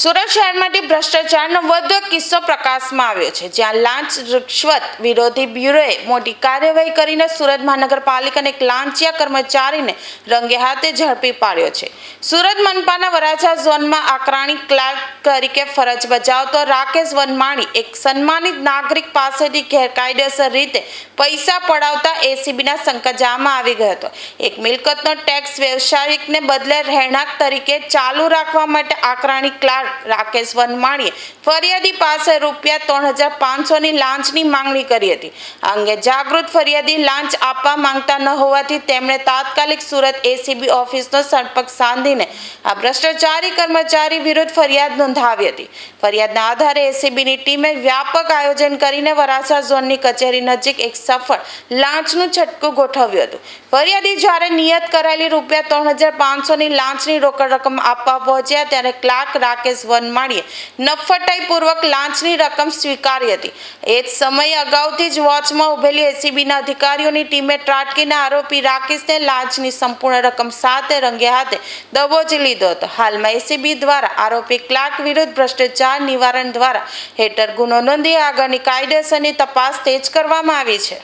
સુરત શહેરમાંથી ભ્રષ્ટાચારનો વધુ કિસ્સો પ્રકાશમાં આવ્યો છે, જ્યાં લાંચ રૂશ્વત વિરોધી બ્યુરોએ મોટી કાર્યવાહી કરીને સુરત મહાનગરપાલિકાના એક લાંચિયા કર્મચારીને રંગે હાથે ઝડપી પાડ્યો છે. સુરત મનપાના વરાછા ઝોનમાં આકારણી ક્લાર્ક તરીકે ફરજ બજાવતો રાકેશ વનમાળી એક સન્માનિત નાગરિક પાસેથી ગેરકાયદેસર રીતે પૈસા પડાવતા એસીબીના સંકજામાં આવી ગયો હતો. એક મિલકતનો ટેક્સ વ્યવસાયિકને બદલે રહેણાંક તરીકે ચાલુ રાખવા માટે આકારણી ક્લાર્ક રાકેશ વનમાળીએ ફરિયાદી પાસે ₹3,500ની લાંચની માંગણી કરી હતી. આ અંગે જાગૃત ફરિયાદી લાંચ આપવા માંગતા ન હોવાથી તેમણે તાત્કાલિક સુરત એસીબી ઓફિસનો સંપર્ક સાધીને આ ભ્રષ્ટાચારી કર્મચારી વિરુદ્ધ ફરિયાદ નોંધાવી હતી. ફરિયાદના આધારે એસીબીની ટીમે વ્યાપક આયોજન કરીને વરાછા ઝોનની કચેરી નજીક એક સફળ લાંચનું છટકું ગોઠવ્યું હતું. ફરિયાદી જ્યારે નિયત કરાયેલી ₹3,500ની લાંચની રોકડ રકમ આપવા પહોંચ્યા ત્યારે ક્લાર્ક રાકેશ વનમાળીએ નફટાઈપૂર્વક લાંચની રકમ સ્વીકારી હતી. એ જ સમયે અગાઉથી જ વોચમાં ઉભેલી એસીબીના અધિકારીઓની ટીમે ત્રાટકીના આરોપી રાકેશને લાંચની સંપૂર્ણ રકમ સાથે રંગે હાથે દબોચી લીધો હતો. હાલમાં એસીબી દ્વારા આરોપી ક્લાર્ક વિરુદ્ધ ભ્રષ્ટાચાર નિવારણ ધારા હેઠળ ગુનો નોંધી આગળની કાયદેસરની તપાસ તેજ કરવામાં આવી છે.